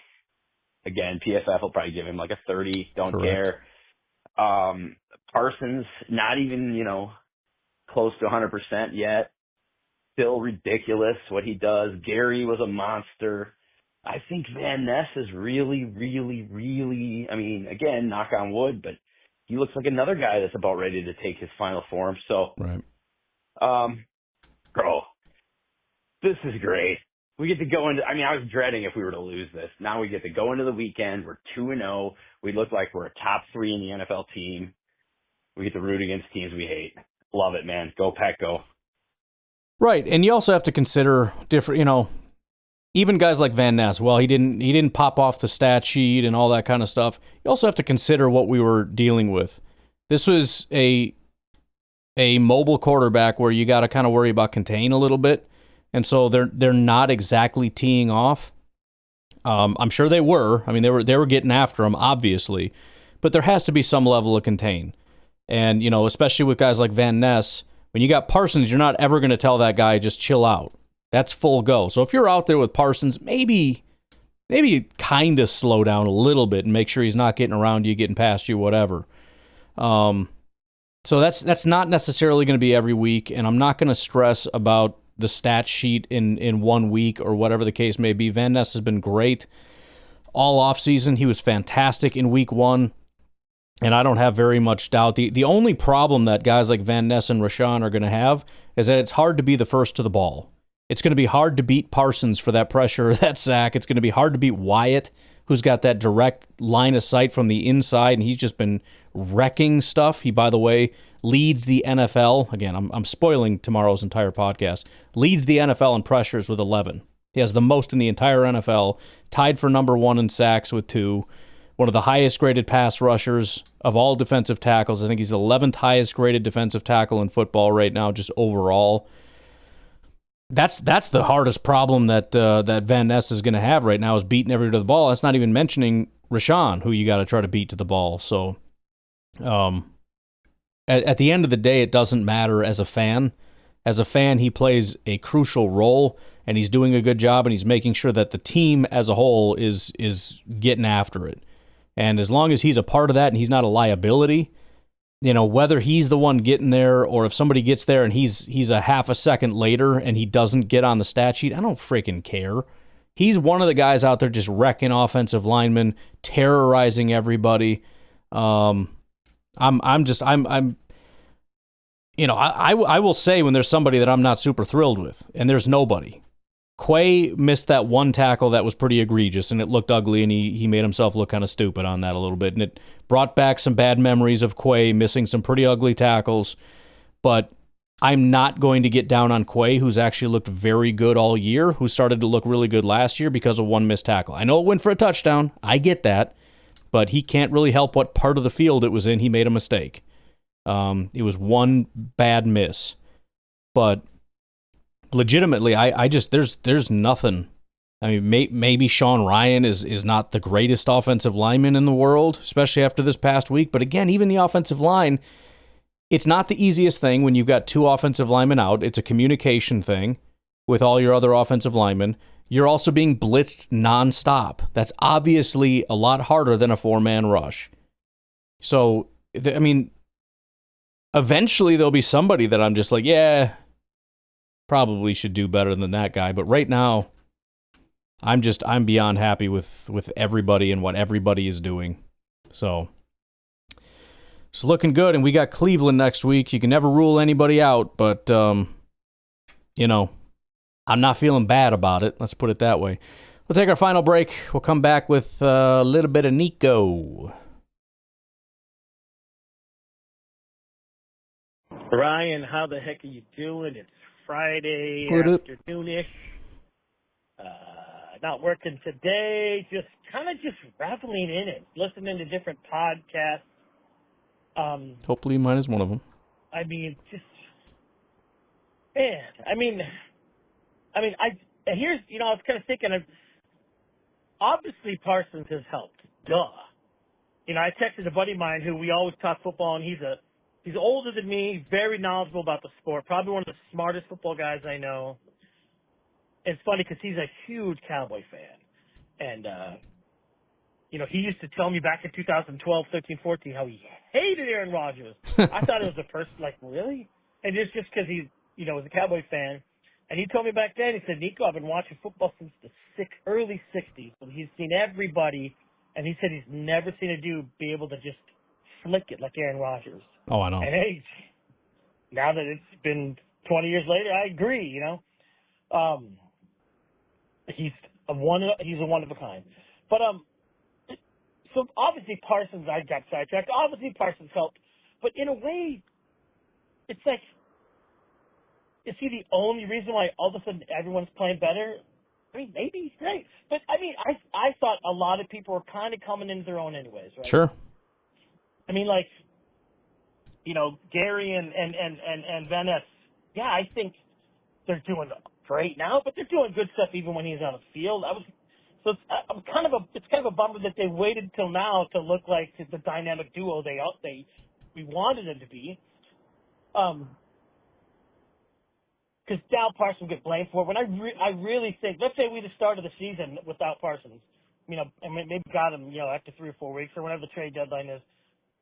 Again, PFF will probably give him like a 30. Don't Correct. care. Parsons, not even, close to 100% yet. Still ridiculous what he does. Gary was a monster. I think Van Ness is really, really, really, I mean, again, knock on wood, but he looks like another guy that's about ready to take his final form. So, right. Bro, this is great. We get to go into, I mean, I was dreading if we were to lose this. Now we get to go into the weekend. We're 2-0. We look like we're a top 3 in the NFL team. We get to root against teams we hate. Love it, man. Go Pack, go. Right, and you also have to consider different, even guys like Van Ness. Well, he didn't pop off the stat sheet and all that kind of stuff. You also have to consider what we were dealing with. This was a mobile quarterback where you got to kind of worry about contain a little bit, and so they're not exactly teeing off. I'm sure they were. I mean, they were getting after him, obviously, but there has to be some level of contain, and especially with guys like Van Ness. When you got Parsons, you're not ever going to tell that guy just chill out. That's full go. So if you're out there with Parsons, maybe kind of slow down a little bit and make sure he's not getting around you, getting past you, whatever. So that's not necessarily going to be every week, and I'm not going to stress about the stat sheet in 1 week or whatever the case may be. Van Ness has been great all offseason. He was fantastic in week 1. And I don't have very much doubt. The only problem that guys like Van Ness and Rashawn are going to have is that it's hard to be the first to the ball. It's going to be hard to beat Parsons for that pressure or that sack. It's going to be hard to beat Wyatt, who's got that direct line of sight from the inside, and he's just been wrecking stuff. He, by the way, leads the NFL. Again, I'm spoiling tomorrow's entire podcast. Leads the NFL in pressures with 11. He has the most in the entire NFL, tied for number 1 in sacks with 2. One of the highest graded pass rushers of all defensive tackles. I think he's the 11th highest graded defensive tackle in football right now, just overall. That's the hardest problem that Van Ness is going to have right now, is beating everybody to the ball. That's not even mentioning Rashawn, who you got to try to beat to the ball. So, at the end of the day, it doesn't matter as a fan. As a fan, he plays a crucial role, and he's doing a good job, and he's making sure that the team as a whole is getting after it. And as long as he's a part of that and he's not a liability, whether he's the one getting there or if somebody gets there and he's a half a second later and he doesn't get on the stat sheet, I don't freaking care. He's one of the guys out there just wrecking offensive linemen, terrorizing everybody. I will say when there's somebody that I'm not super thrilled with, and there's nobody. Quay missed that one tackle that was pretty egregious, and it looked ugly, and he made himself look kind of stupid on that a little bit, and it brought back some bad memories of Quay missing some pretty ugly tackles. But I'm not going to get down on Quay, who's actually looked very good all year, who started to look really good last year because of one missed tackle. I know it went for a touchdown. I get that. But he can't really help what part of the field it was in. He made a mistake. It was one bad miss. But legitimately, I just, there's nothing. I mean, maybe Sean Ryan is not the greatest offensive lineman in the world, especially after this past week. But again, even the offensive line, it's not the easiest thing when you've got 2 offensive linemen out. It's a communication thing with all your other offensive linemen. You're also being blitzed nonstop. That's obviously a lot harder than a 4-man rush. So, I mean, eventually there'll be somebody that I'm just like, yeah, probably should do better than that guy. But right now, I'm beyond happy with everybody and what everybody is doing. So, it's looking good. And we got Cleveland next week. You can never rule anybody out, but, you know, I'm not feeling bad about it. Let's put it that way. We'll take our final break. We'll come back with a little bit of Nico. Ryan, how the heck are you doing? It's Friday afternoonish. Not working today. Just reveling in it, listening to different podcasts. Hopefully mine is one of them. I mean, here's, I was kind of thinking of, obviously Parsons has helped. Duh. I texted a buddy of mine who we always talk football, and he's older than me, very knowledgeable about the sport, probably one of the smartest football guys I know. It's funny because he's a huge Cowboy fan. And, he used to tell me back in 2012, 13, 14, how he hated Aaron Rodgers. I thought it was a person, like, really? And it's just because he, was a Cowboy fan. And he told me back then, he said, Nico, I've been watching football since the early 60s. So he's seen everybody. And he said he's never seen a dude be able to just flick it like Aaron Rodgers. Oh, I know. And hey, now that it's been 20 years later, I agree, He's a one of a kind. But, so obviously Parsons, I got sidetracked. Obviously Parsons helped. But in a way, it's like, is he the only reason why all of a sudden everyone's playing better? I mean, maybe, right? But I mean, I thought a lot of people were kind of coming into their own anyways, right? Sure. I mean, like, Gary and Van Ness, yeah, I think they're doing great now, but they're doing good stuff even when he's on the field. It's kind of a bummer that they waited till now to look like the dynamic duo we wanted them to be. Because now Parsons will get blamed for it. When I really think, let's say we just started the season without Parsons, and maybe got him, after 3 or 4 weeks or whenever the trade deadline is,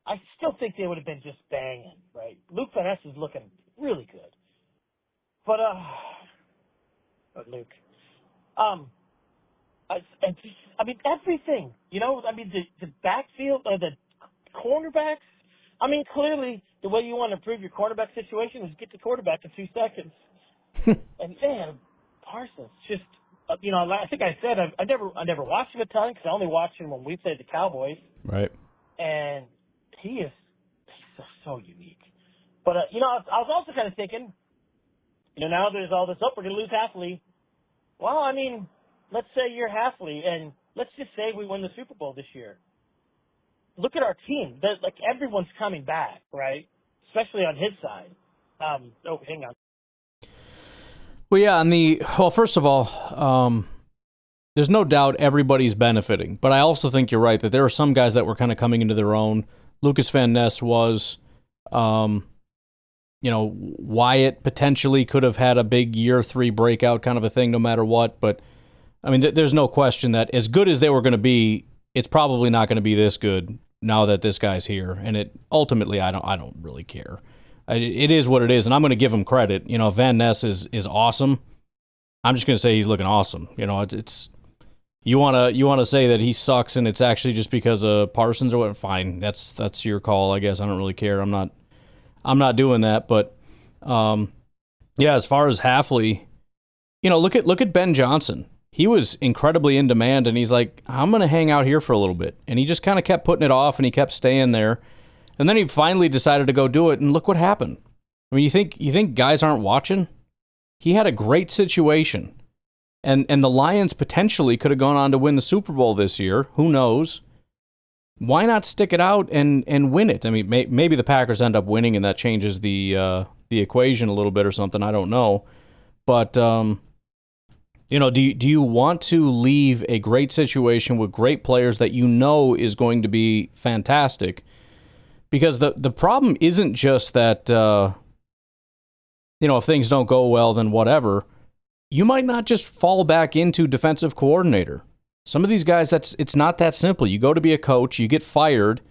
I still think they would have been just banging, right? Luke Van Ness is looking really good. But, Luke. Everything, the backfield, the cornerbacks. Clearly, the way you want to improve your quarterback situation is get the quarterback in 2 seconds. And man, Parsons just, I think I said I never watched him a ton because I only watched him when we played the Cowboys. Right. And he's so unique. But I was also kind of thinking, now there's all this, we're going to lose Halfley. Well, let's say you're Halfley, and let's just say we win the Super Bowl this year. Look at our team. Everyone's coming back, right? Especially on his side. Hang on. Well, yeah, first of all, there's no doubt everybody's benefiting. But I also think you're right that there are some guys that were kind of coming into their own. Lucas Van Ness was, Wyatt potentially could have had a big year 3 breakout kind of a thing no matter what. But, there's no question that as good as they were going to be, it's probably not going to be this good now that this guy's here. And ultimately, I don't really care. It is what it is, and I'm going to give him credit. Van Ness is awesome. I'm just going to say he's looking awesome. It's you want to say that he sucks and it's actually just because of Parsons or what? Fine, that's your call, I guess. I don't really care. I'm not doing that. But yeah, as far as Halfley, look at Ben Johnson. He was incredibly in demand, and he's like, I'm going to hang out here for a little bit, and he just kind of kept putting it off, and he kept staying there. And then he finally decided to go do it, and look what happened. I mean, you think guys aren't watching? He had a great situation. And the Lions potentially could have gone on to win the Super Bowl this year. Who knows? Why not stick it out and win it? I mean, maybe the Packers end up winning and that changes the equation a little bit or something. I don't know. But, do you want to leave a great situation with great players that you know is going to be fantastic? Because the problem isn't just that, if things don't go well, then whatever. You might not just fall back into defensive coordinator. Some of these guys, it's not that simple. You go to be a coach, you get fired,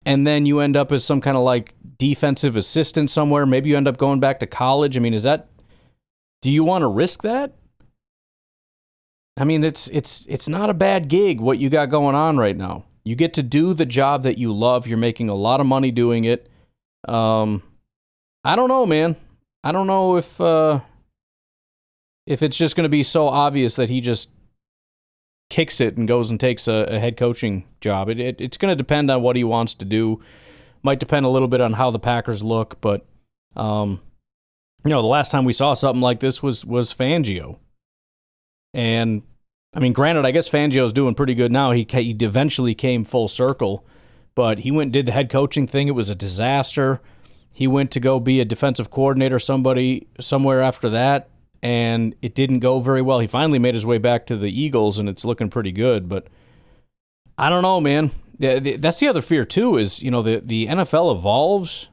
and then you end up as some kind of like defensive assistant somewhere. Maybe you end up going back to college. I mean, do you want to risk that? I mean, it's not a bad gig what you got going on right now. You get to do the job that you love. You're making a lot of money doing it. I don't know, man. I don't know if it's just going to be so obvious that he just kicks it and goes and takes a head coaching job. It's going to depend on what he wants to do. Might depend a little bit on how the Packers look, but the last time we saw something like this was Fangio. And I mean, granted, I guess Fangio's doing pretty good now. He eventually came full circle, but he went and did the head coaching thing. It was a disaster. He went to go be a defensive coordinator somewhere after that, and it didn't go very well. He finally made his way back to the Eagles, and it's looking pretty good. But I don't know, man. That's the other fear, too, is, the NFL evolves.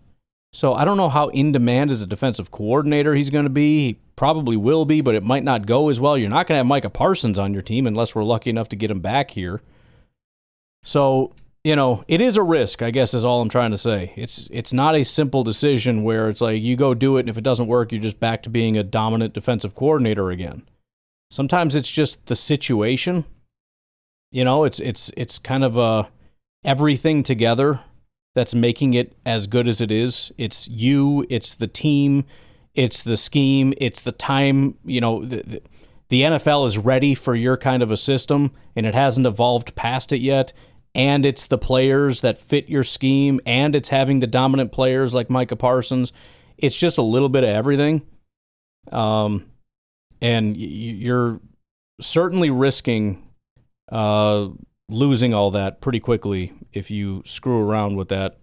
So I don't know how in demand as a defensive coordinator he's going to be. He probably will be, but it might not go as well. You're not going to have Micah Parsons on your team unless we're lucky enough to get him back here. So, it is a risk, I guess, is all I'm trying to say. It's not a simple decision where it's like you go do it, and if it doesn't work, you're just back to being a dominant defensive coordinator again. Sometimes it's just the situation. It's kind of everything together that's making it as good as it is. It's you, it's the team, it's the scheme, it's the time. The NFL is ready for your kind of a system, and it hasn't evolved past it yet. And it's the players that fit your scheme, and it's having the dominant players like Micah Parsons. It's just a little bit of everything. And you're certainly risking losing all that pretty quickly if you screw around with that.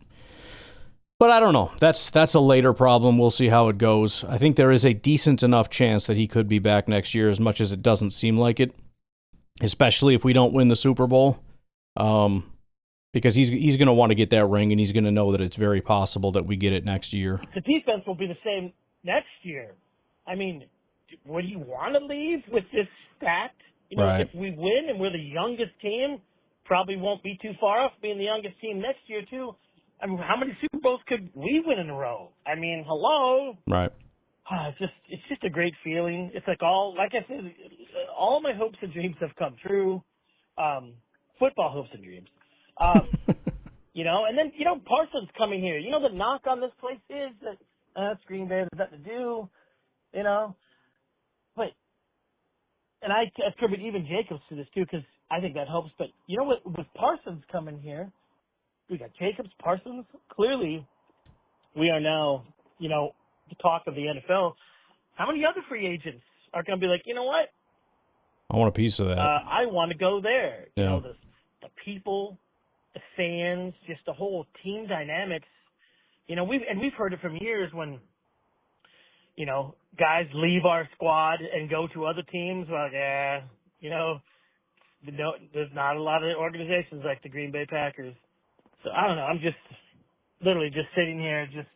But I don't know. That's a later problem. We'll see how it goes. I think there is a decent enough chance that he could be back next year, as much as it doesn't seem like it, especially if we don't win the Super Bowl. Because he's going to want to get that ring, and he's going to know that it's very possible that we get it next year. The defense will be the same next year. I mean, would you want to leave with this stacked? Right. If we win and we're the youngest team, probably won't be too far off being the youngest team next year, too. I mean, how many Super Bowls could we win in a row? I mean, hello? Right. It's just a great feeling. It's like like I said, all my hopes and dreams have come true. Football hopes and dreams. And then, Parsons coming here. The knock on this place is that it's Green Bay, there's nothing to do, But, and I attribute even Jacobs to this too, because I think that helps. But with Parsons coming here, we got Jacobs, Parsons. Clearly, we are now, the talk of the NFL. How many other free agents are going to be like, you know what? I want a piece of that. I want to go there. Yeah. The people, the fans, just the whole team dynamics. We've heard it from years when, guys leave our squad and go to other teams. Like, there's not a lot of organizations like the Green Bay Packers. So I don't know. I'm just literally just sitting here, just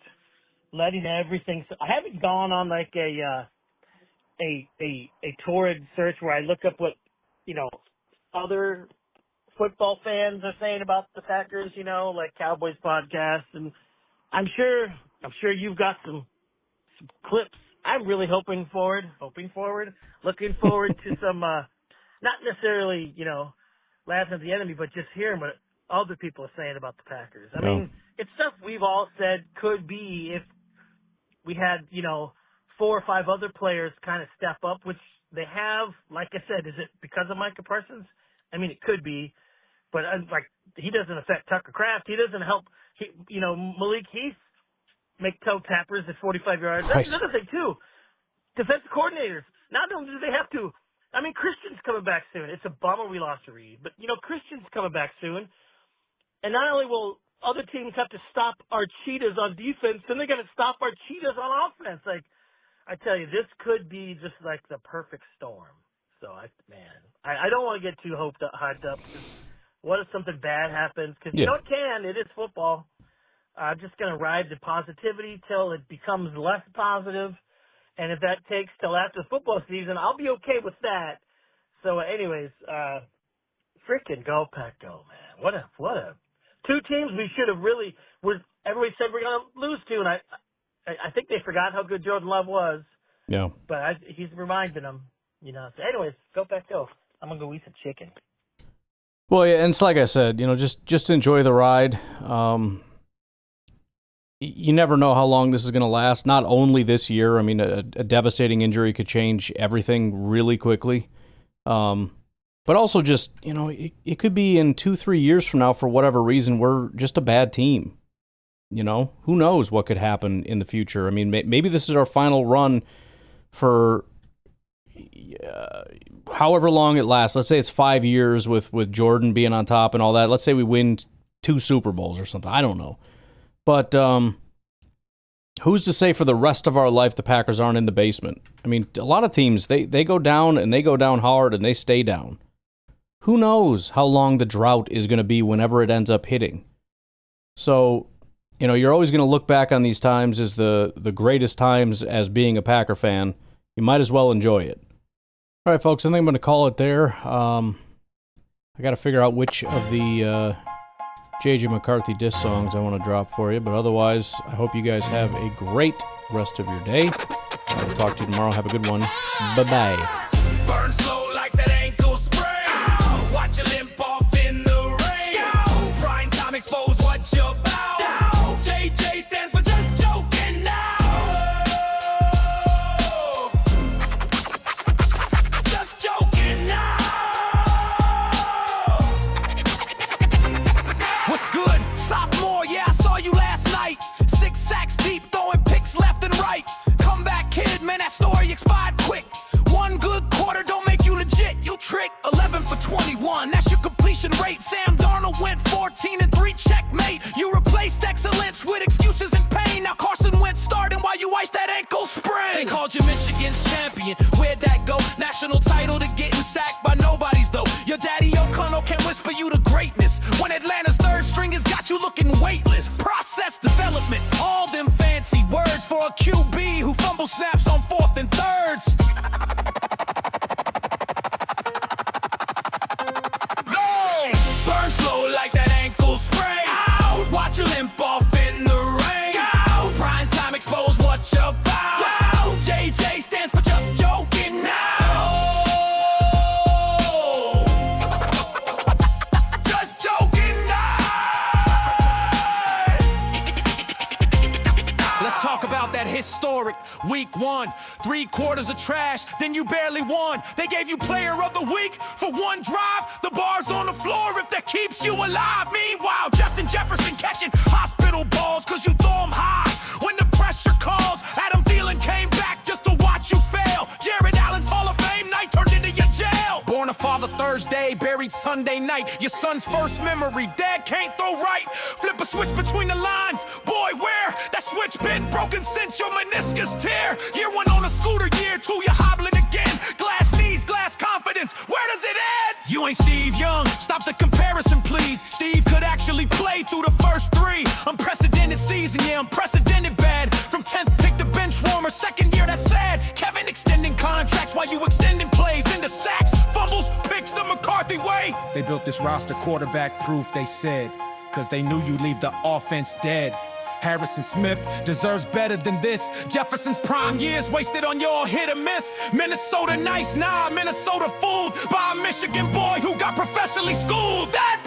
letting everything. I haven't gone on like a torrid search where I look up what other football fans are saying about the Packers, like Cowboys podcast, and I'm sure you've got some clips. I'm really looking forward to some not necessarily laughing at the enemy, but just hearing what other people are saying about the Packers. I mean, it's stuff we've all said could be if we had 4 or 5 other players kind of step up, which they have. Like I said, is it because of Micah Parsons? I mean, it could be. But, he doesn't affect Tucker Kraft. He doesn't help, Malik Heath. make toe tappers at 45 yards. Right. That's another thing, too. Defensive coordinators. Not only do they have to. I mean, Christian's coming back soon. It's a bummer we lost to Reed. But, Christian's coming back soon. And not only will other teams have to stop our cheetahs on defense, then they're going to stop our cheetahs on offense. Like, I tell you, this could be just like the perfect storm. So, I don't want to get too hyped up. What if something bad happens? Because it can. It is football. I'm just going to ride the positivity till it becomes less positive. And if that takes till after the football season, I'll be okay with that. So, anyways, freaking go Pack go, man! What a two teams we should have really. Everybody said we're gonna lose to, and I think they forgot how good Jordan Love was. Yeah. But he's reminding them, So, anyways, go Pack go! I'm gonna go eat some chicken. Well, yeah, and it's like I said, just enjoy the ride. You never know how long this is going to last. Not only this year. I mean, a devastating injury could change everything really quickly. But also just, it could be in 2-3 years from now, for whatever reason, we're just a bad team. Who knows what could happen in the future. I mean, maybe this is our final run for however long it lasts. Let's say it's 5 years with Jordan being on top and all that. Let's say we win 2 Super Bowls or something. I don't know. But who's to say for the rest of our life the Packers aren't in the basement? I mean, a lot of teams, they go down, and they go down hard, and they stay down. Who knows how long the drought is going to be whenever it ends up hitting? So, you're always going to look back on these times as the greatest times as being a Packer fan. You might as well enjoy it. All right, folks, I think I'm going to call it there. I got to figure out which of the J.J. McCarthy diss songs I want to drop for you, but otherwise, I hope you guys have a great rest of your day. I will talk to you tomorrow. Have a good one. Bye-bye. Burn slow like that ankle spray. Watch you limp off in the rain. Prime time expose what you're about. JJ stands for just joking now. Just joking now. What's good, sophomore? Yeah, I saw you last night. 6 sacks deep, throwing picks left and right. Comeback kid, man, that story expired quick. One good quarter don't make you legit, you trick. 11 for 21, that's your completion rate. Sam Darnold went 14-3, checkmate. You replaced excellence with excuses and pain. Now Carson Wentz starting while you ice that ankle sprain. They called you Michigan's champion, where'd that go? National title to getting sacked by nobody's though. Your daddy O'Connell can whisper you to greatness when Atlanta's third string has got you looking weightless. Process development, all them fancy words for a QB who fumble snaps on 4th and 3rds. Burn slow like that ankle spray. Watch you limp off in the rain. Prime time expose what you're about. JJ stands for just joking now. Just joking now. Let's talk about that historic week 1. 3 quarters of trash, then you barely won. They gave you player of the week for one drive. The bar's on the floor if that keeps you alive. Meanwhile, Justin Jefferson catching hospital balls cause you throw 'em high. When the pressure calls, Adam Thielen came back just to watch you fail. Jared Allen's Hall of Fame night turned into your jail. Born a father Thursday, buried Sunday night. Your son's first memory, dad can't throw right. Flip a switch between the lines. Boy, where? That switch been broken since your meniscus tear. Year 1 on a scooter, year 2 you're hobbling again. Glass knees, glass confidence, where does it end? You ain't Steve Young, stop the comparison please. Steve could actually play through the first 3. Unprecedented season, yeah, unprecedented bad. From 10th pick to bench warmer, second year, that's sad. Kevin extending contracts while you extending plays into sacks. Fumbles, picks the McCarthy way. They built this roster quarterback proof, they said, cause they knew you'd leave the offense dead. Harrison Smith deserves better than this. Jefferson's prime years wasted on your hit or miss. Minnesota nice, nah, Minnesota fooled by a Michigan boy who got professionally schooled. That